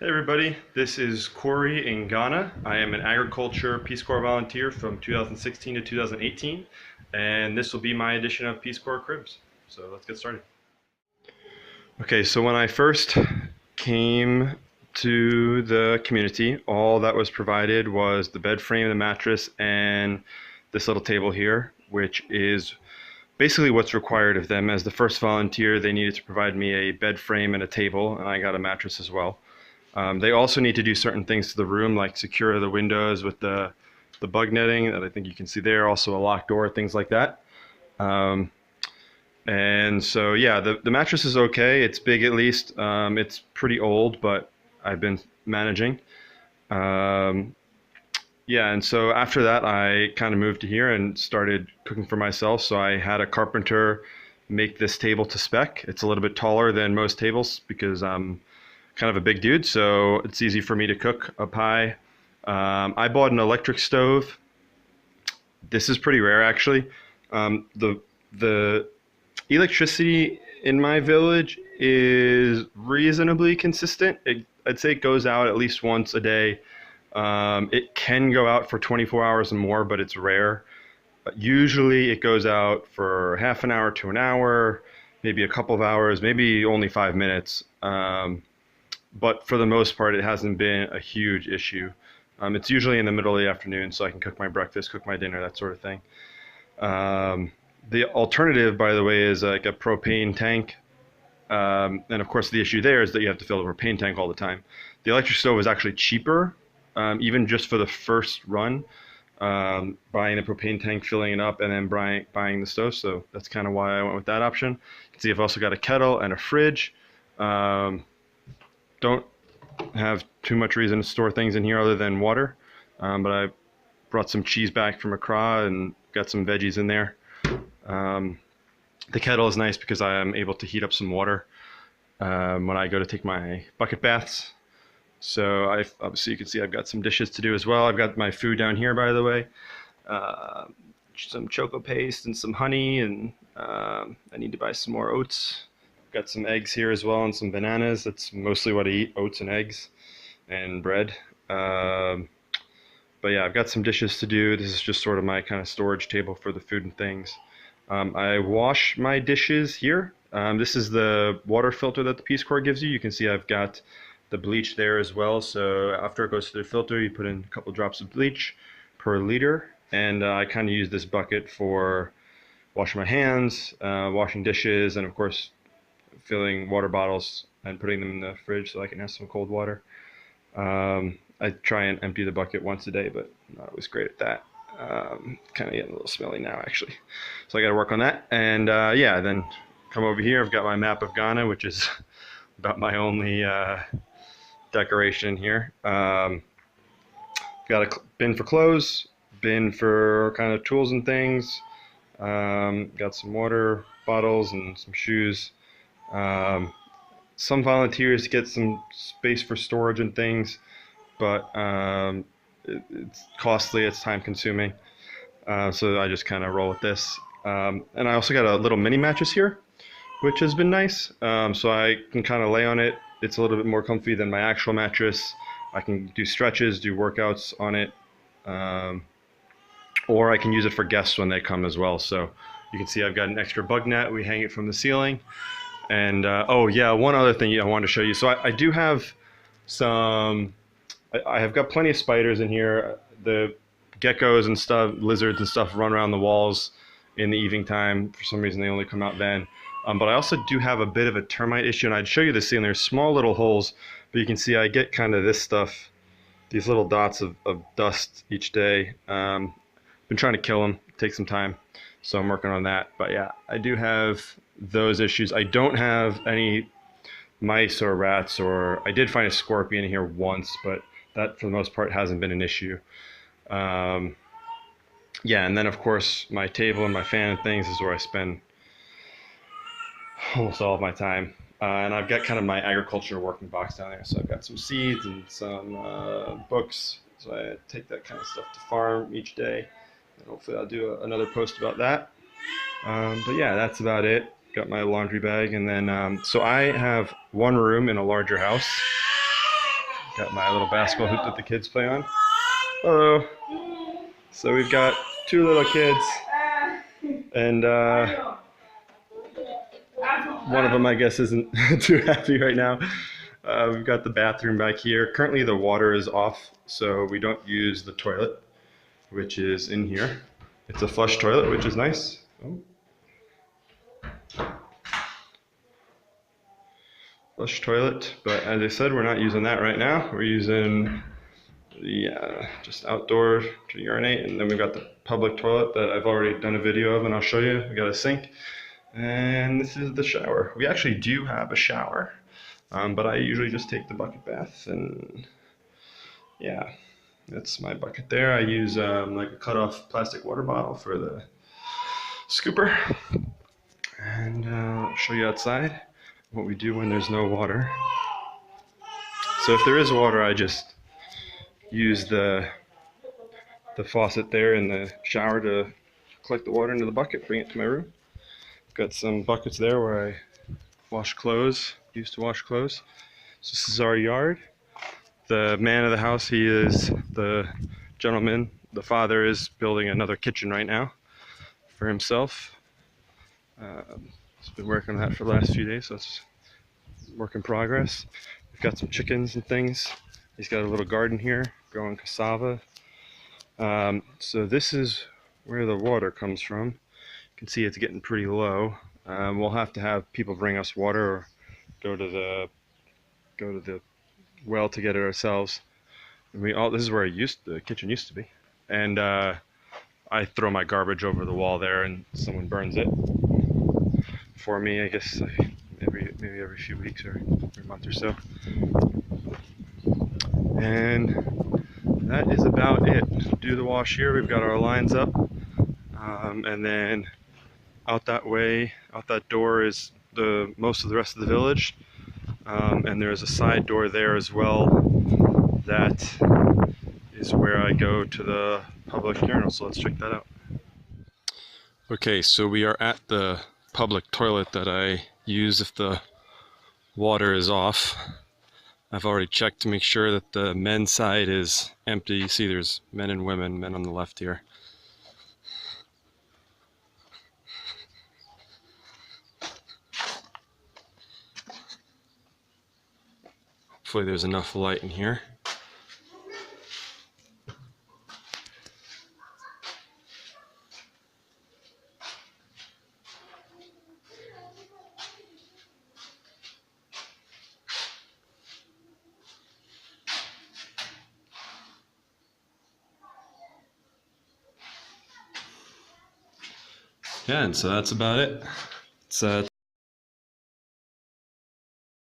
Hey everybody, this is Corey in Ghana. I am an agriculture Peace Corps volunteer from 2016 to 2018, and this will be my edition of Peace Corps Cribs. So let's get started. Okay, so when I first came to the community, all that was provided was the bed frame, the mattress, and this little table here, which is basically what's required of them. As the first volunteer, they needed to provide me a bed frame and a table, and I got a mattress as well. They also need to do certain things to the room, like secure the windows with the bug netting that I think you can see there, also a locked door, things like that. Um, and so, yeah, the mattress is okay. It's big at least. It's pretty old, but I've been managing. Um, yeah, and so after that, I kind of moved to here and started cooking for myself. So I had a carpenter make this table to spec. It's a little bit taller than most tables because I'm kind of a big dude, so it's easy for me to cook up high. I bought an electric stove. This is pretty rare, actually. The electricity in my village is reasonably consistent. I'd say it goes out at least once a day. It can go out for 24 hours and more, but it's rare. Usually it goes out for half an hour to an hour, maybe a couple of hours, maybe only 5 minutes. But for the most part, it hasn't been a huge issue. It's usually in the middle of the afternoon, so I can cook my breakfast, cook my dinner, that sort of thing. The alternative, by the way, is like a propane tank. And of course, the issue there is that you have to fill the propane tank all the time. The electric stove is actually cheaper, even just for the first run, buying the propane tank, filling it up, and then buying the stove. So that's kind of why I went with that option. You can see I've also got a kettle and a fridge. Don't have too much reason to store things in here other than water, but I brought some cheese back from Accra and got some veggies in there. The kettle is nice because I am able to heat up some water when I go to take my bucket baths. So obviously you can see I've got some dishes to do as well. I've got my food down here, by the way. Some choco paste and some honey, and I need to buy some more oats. Got some eggs here as well and some bananas. That's mostly what I eat, oats and eggs and bread. But yeah, I've got some dishes to do. This is just sort of my kind of storage table for the food and things. I wash my dishes here. This is the water filter that the Peace Corps gives you. You can see I've got the bleach there as well. So after it goes through the filter, you put in a couple drops of bleach per liter. And I kind of use this bucket for washing my hands, washing dishes, and of course, filling water bottles and putting them in the fridge so I can have some cold water. I try and empty the bucket once a day, but I'm not always great at that. Kind of getting a little smelly now, actually. So I got to work on that. And yeah, then come over here. I've got my map of Ghana, which is about my only decoration here. Got a bin for clothes, bin for kind of tools and things. Got some water bottles and some shoes. Some volunteers get some space for storage and things, but it's costly, it's time consuming, so I just kind of roll with this. And I also got a little mini mattress here, which has been nice, so I can kind of lay on it. It's a little bit more comfy than my actual mattress. I can do stretches, do workouts on it, or I can use it for guests when they come as well. So you can see I've got an extra bug net. We hang it from the ceiling. And oh yeah, one other thing I wanted to show you. So I do have some, I have got plenty of spiders in here. The geckos and stuff, lizards and stuff run around the walls in the evening time. For some reason they only come out then. But I also do have a bit of a termite issue, and I'd show you the ceiling. There's small little holes, but you can see I get kind of this stuff, these little dots of dust each day. Been trying to kill them, take some time. So I'm working on that. But yeah, I do have those issues. I don't have any mice or rats, or I did find a scorpion here once, but that for the most part hasn't been an issue. Yeah, and then of course my table and my fan and things is where I spend almost all of my time. And I've got kind of my agriculture working box down there. So I've got some seeds and some books. So I take that kind of stuff to farm each day. And hopefully I'll do another post about that. But yeah, that's about it. Got my laundry bag, and then so I have one room in a larger house. Got my little basketball hoop that the kids play on. Hello. So we've got two little kids, and one of them, I guess, isn't too happy right now. We've got the bathroom back here. Currently the water is off, so we don't use the toilet, which is in here. It's a flush toilet, which is nice. Oh. Flush toilet, but as I said, we're not using that right now. We're using the just outdoor to urinate, and then we've got the public toilet that I've already done a video of, and I'll show you. We got a sink, and this is the shower. We actually do have a shower, but I usually just take the bucket bath, and yeah, that's my bucket there. I use like a cut-off plastic water bottle for the scooper, and I'll show you outside what we do when there's no water. So if there is water, I just use the faucet there in the shower to collect the water into the bucket, bring it to my room. Got some buckets there where I wash clothes, used to wash clothes. So this is our yard. The man of the house, he is the gentleman. The father is building another kitchen right now for himself. He's been working on that for the last few days, so it's work in progress. We've got some chickens and things. He's got a little garden here, growing cassava. So this is where the water comes from. You can see it's getting pretty low. We'll have to have people bring us water or go to the well to get it ourselves. And this is where the kitchen used to be. And I throw my garbage over the wall there, and someone burns it for me, I guess, maybe every few weeks or every month or so. And that is about it. Do the wash here. We've got our lines up, and then out that way, out that door is most of the rest of the village, and there's a side door there as well. That is where I go to the public urinal. So let's check that out. Okay, so we are at the public toilet that I use if the water is off. I've already checked to make sure that the men's side is empty. You see there's men and women, men on the left here. Hopefully there's enough light in here. Yeah, and so that's about it. It's